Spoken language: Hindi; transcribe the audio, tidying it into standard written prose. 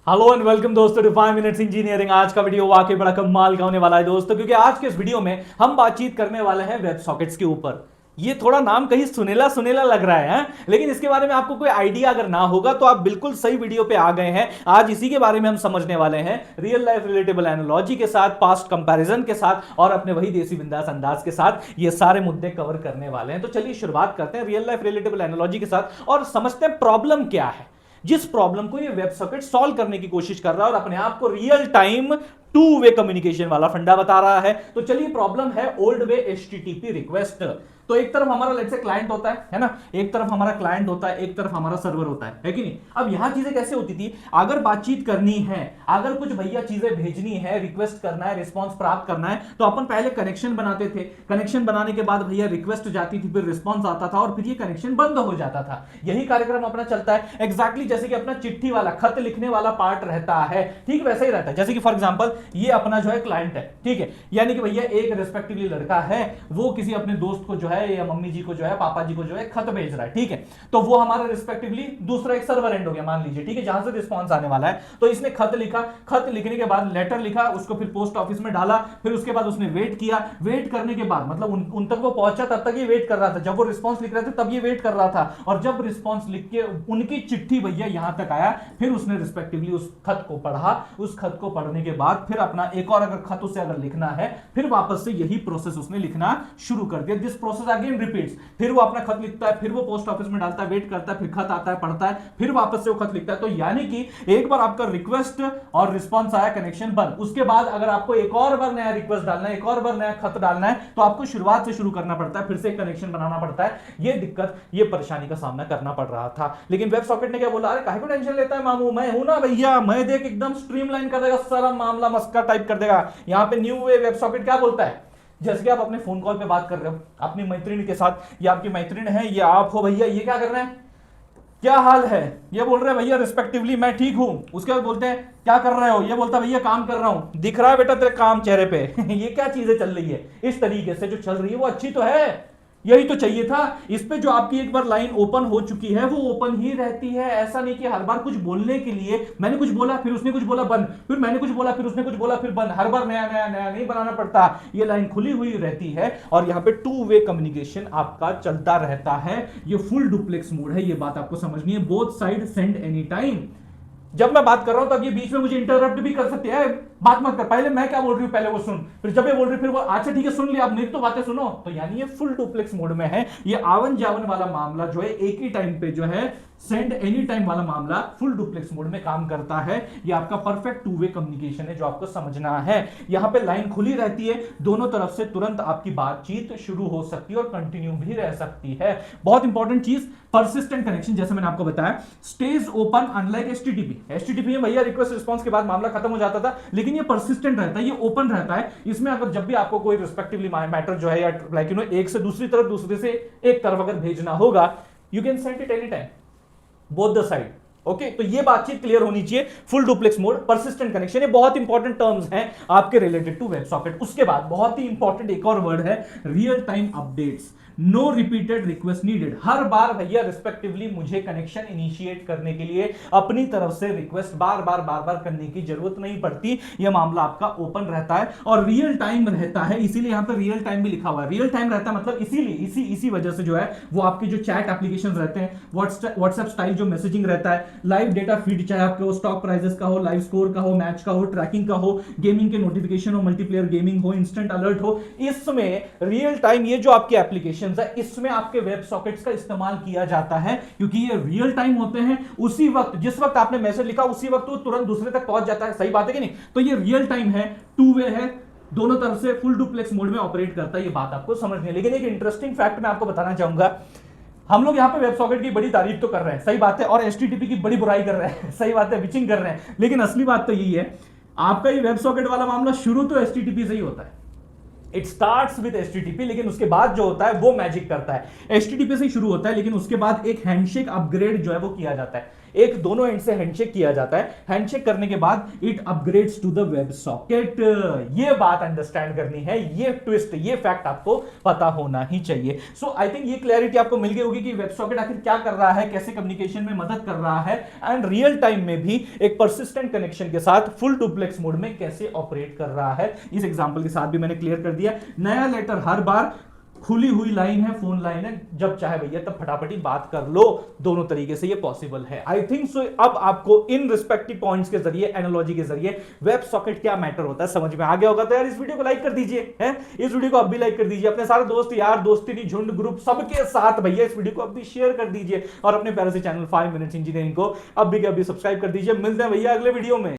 हेलो एंड वेलकम दोस्तों टू 5 मिनट्स इंजीनियरिंग। आज का वीडियो वाकई बड़ा कमाल का होने वाला है दोस्तों, क्योंकि आज के इस वीडियो में हम बातचीत करने वाले हैं वेब सॉकेट्स के ऊपर। ये थोड़ा नाम कहीं सुनेला सुनेला लग रहा है, लेकिन इसके बारे में आपको कोई आइडिया अगर ना होगा तो आप बिल्कुल सही वीडियो पे आ गए हैं। आज इसी के बारे में हम समझने वाले हैं, रियल लाइफ रिलेटेबल एनालॉजी के साथ, पास्ट कंपैरिजन के साथ और अपने वही देसी बिंदास अंदाज के साथ ये सारे मुद्दे कवर करने वाले हैं। तो चलिए शुरुआत करते हैं रियल लाइफ रिलेटेबल एनालॉजी के साथ और समझते हैं प्रॉब्लम क्या है, जिस प्रॉब्लम को ये वेब सॉकेट सॉल्व करने की कोशिश कर रहा है और अपने आप को real time two way communication वाला फंडा बता रहा है। तो चलिए प्रॉब्लम है ओल्ड वे एचटीटीपी रिक्वेस्ट। तो एक तरफ हमारा लेट्स से क्लाइंट होता है ना, एक तरफ हमारा क्लाइंट होता है, एक तरफ हमारा सर्वर होता है कि नहीं। अब यहां चीजें कैसे होती थी, अगर बातचीत करनी है, अगर कुछ भैया चीजें भेजनी है, रिक्वेस्ट करना है, रिस्पांस प्राप्त करना है, तो अपन पहले कनेक्शन बनाते थे। कनेक्शन बनाने के बाद भैया रिक्वेस्ट जाती थी, फिर रिस्पांस आता था और फिर ये कनेक्शन बंद हो जाता था। यही कार्यक्रम अपना चलता है एग्जैक्टली जैसे कि अपना चिट्ठी वाला, खत लिखने वाला पार्ट रहता है, ठीक वैसे ही रहता है। जैसे कि फॉर एग्जांपल ये अपना जो है क्लाइंट है, ठीक है, यानी कि भैया एक रिस्पेक्टिवली लड़का है, वो किसी अपने दोस्त को जो है या मम्मी जी को जो है, पापा जी को जो है खत भेज रहा है, ठीक है। तो वो हमारा रिस्पेक्टिवली दूसरा एक सर्वर एंड हो गया मान लीजिए, ठीक है, जहां से रिस्पांस आने वाला है। तो इसने खत लिखा, खत लिखने के बाद लेटर लिखा, उसको फिर पोस्ट ऑफिस में डाला, फिर उसके बाद उसने वेट किया। वेट करने के बाद मतलब उन तक वो पहुंचा, तब तक ये वेट कर रहा था। जब वो रिस्पांस लिख रहे थे तब ये वेट कर रहा था, और जब रिस्पांस लिख के उनकी चिट्ठी भैया यहां तक आया, फिर उसने रिस्पेक्टिवली उस खत को पढ़ा। उस खत को पढ़ने के बाद फिर अपना एक और अगर खत उसे अगर लिखना है, फिर वापस से यही प्रोसेस उसने लिखना शुरू कर दिया। This process again repeats. फिर वो अपना खत लिखता है, फिर वो पोस्ट ऑफिस में डालता है, वेट करता है, फिर खत आता है, पढ़ता है, फिर वापस से वो खत लिखता है। तो यानी कि एक बार आपका रिक्वेस्ट और रिस्पांस आया, कनेक्शन बंद। उसके बाद अगर आपको एक और बार नया रिक्वेस्ट डालना है, एक और बार नया खत डालना है, तो आपको शुरुआत से शुरू करना पड़ता है, फिर से कनेक्शन बनाना पड़ता है। ये दिक्कत, ये परेशानी का सामना करना पड़ रहा था। लेकिन वेब सॉकेट ने क्या बोला, अरे काहे को टेंशन लेता है मामू, मैं हूं ना भैया, मैं देख एकदम स्ट्रीमलाइन कर देगा सारा मामला, मस्का टाइप कर देगा। यहां पे न्यू वे वेब सॉकेट क्या बोलता है, जैसे कि आप अपने फोन कॉल पे बात कर रहे हो अपनी मैत्रिण के साथ, या आपकी मैत्रिण है या आप हो, भैया ये क्या कर रहे हैं, क्या हाल है, ये बोल रहे हैं भैया रिस्पेक्टिवली मैं ठीक हूं। उसके बाद बोलते हैं क्या कर रहे हो, ये बोलता भैया काम कर रहा हूं, दिख रहा है बेटा तेरे काम चेहरे पे ये क्या चीजें चल रही है, इस तरीके से जो चल रही है वो अच्छी तो है, यही तो चाहिए था। इस पे जो आपकी एक बार लाइन ओपन हो चुकी है वो ओपन ही रहती है। ऐसा नहीं कि हर बार कुछ बोलने के लिए मैंने कुछ बोला, फिर उसने कुछ बोला बंद, फिर मैंने कुछ बोला, फिर उसने कुछ बोला, फिर बंद। हर बार नया नया नया नहीं बनाना पड़ता, ये लाइन खुली हुई रहती है और यहां पे टू वे कम्युनिकेशन आपका चलता रहता है। ये फुल डुप्लेक्स मोड है, ये बात आपको समझनी है। Both side send any time. जब मैं बात कर रहा हूं तब ये बीच में मुझे इंटरप्ट भी कर सकते हैं, बात मत कर, पहले मैं क्या बोल रही हूं पहले वो सुन, फिर जब ये बोल रही फिर वो अच्छा ठीक है सुन लिया, अब मेरी तो बातें सुनो। तो यानी ये फुल डुप्लेक्स मोड में है। ये आवन जावन वाला मामला जो है, एक ही टाइम पे जो है सेंड एनी टाइम वाला मामला फुल डुप्लेक्स मोड में काम करता है। ये आपका परफेक्ट टू वे कम्युनिकेशन है जो आपको समझना है। यहां पे लाइन खुली रहती है, दोनों तरफ से तुरंत आपकी बातचीत शुरू हो सकती है और कंटिन्यू भी रह सकती है। बहुत इंपॉर्टेंट चीज, परसिस्टेंट कनेक्शन, जैसे मैंने आपको बताया, stage open unlike HTTP. HTTP में भैया रिक्वेस्ट रिस्पांस के बाद मामला खत्म हो जाता था, लेकिन ये परसिस्टेंट रहता है, ये ओपन रहता है। इसमें अगर जब भी आपको कोई रिस्पेक्टिवली मैटर जो है या लाइक एक से दूसरी तरफ, दूसरे से एक तरफ अगर भेजना होगा, you can send it any time both the side. Okay, तो ये बातचीत क्लियर होनी चाहिए। Full duplex mode, persistent connection, ये बहुत इंपॉर्टेंट टर्म्स हैं आपके रिलेटेड टू वेब सॉकेट। उसके बाद बहुत ही इंपॉर्टेंट एक और वर्ड है, real time updates. No repeated request needed. हर बार भैया रिस्पेक्टिवली मुझे कनेक्शन इनिशिएट करने के लिए अपनी तरफ से रिक्वेस्ट बार बार करने की जरूरत नहीं पड़ती। यह मामला आपका ओपन रहता है और रियल टाइम रहता है, इसीलिए यहां पर रियल टाइम भी लिखा हुआ है। रियल टाइम रहता है मतलब इसीलिए इसी वजह से जो है वो आपके जो चैट एप्लीकेशन रहते हैं, व्हाट्सएप स्टाइल जो मैसेजिंग रहता है, लाइव डेटा फीड, चाहे आपके स्टॉक प्राइसेस का हो, लाइव स्कोर का हो, मैच का हो, ट्रैकिंग का हो, गेमिंग के नोटिफिकेशन हो, मल्टीप्लेयर गेमिंग हो, इंस्टेंट अलर्ट हो, इसमें रियल टाइम ये जो आपके एप्लीकेशन इसमें आपके वेब सॉकेट्स का इस्तेमाल किया जाता है, क्योंकि ये रियल टाइम होते हैं। उसी वक्त, जिस वक्त आपने मैसेज लिखा उसी वक्त वो तुरंत दूसरे तक पहुंच जाता है। सही बात है कि नहीं? तो ये रियल टाइम है, टू वे है, दोनों तरफ से फुल डुप्लेक्स मोड में ऑपरेट करता है। ये बात आपको समझनी है। लेकिन एक इंटरेस्टिंग फैक्ट मैं आपको बताना चाहूंगा, हम लोग यहां पे वेब सॉकेट की बड़ी तारीफ तो कर रहे हैं, सही बात है, और एचटीटीपी की बड़ी बुराई कर रहे हैं, सही बात है, विचिंग कर रहे हैं, लेकिन असली बात तो यही है, आपका ये वेब सॉकेट वाला मामला शुरू तो एचटीटीपी से ही होता है। इट स्टार्ट्स विद एचटीटीपी, लेकिन उसके बाद जो होता है वो मैजिक करता है। एचटीटीपी से ही शुरू होता है, लेकिन उसके बाद एक हैंडशेक अपग्रेड जो है वो किया जाता है। एक दोनों एंड से हैंडशेक किया जाता है, हैंडशेक करने के बाद it upgrades to the web socket. ये बात अंडरस्टैंड करनी है, ये ट्विस्ट, ये फैक्ट आपको पता होना ही चाहिए। सो आई थिंक ये क्लैरिटी आपको मिल गई होगी कि वेब सॉकेट आखिर क्या कर रहा है, कैसे कम्युनिकेशन में मदद कर रहा है, एंड रियल टाइम में भी एक परसिस्टेंट कनेक्शन के साथ फुल डुप्लेक्स मोड में कैसे ऑपरेट कर रहा है। इस एग्जांपल के साथ भी मैंने क्लियर कर दिया। नया लेटर हर बार खुली हुई लाइन है, फोन लाइन है, जब चाहे भैया तब फटाफटी बात कर लो, दोनों तरीके से ये पॉसिबल है। आई थिंक सो अब आपको इन रिस्पेक्टिव पॉइंट्स के जरिए, एनालॉजी के जरिए वेब सॉकेट क्या मैटर होता है समझ में आ गया होगा। तो यार इस वीडियो को लाइक कर दीजिए, हैं, इस वीडियो को अब भी लाइक कर दीजिए, अपने सारे दोस्त यार दोस्ती झुंड ग्रुप सबके साथ भैया इस वीडियो को अब भी शेयर कर दीजिए, और अपने प्यारे से चैनल 5 मिनट्स इंजीनियरिंग को अब भी सब्सक्राइब कर दीजिए। मिलते हैं भैया अगले वीडियो में।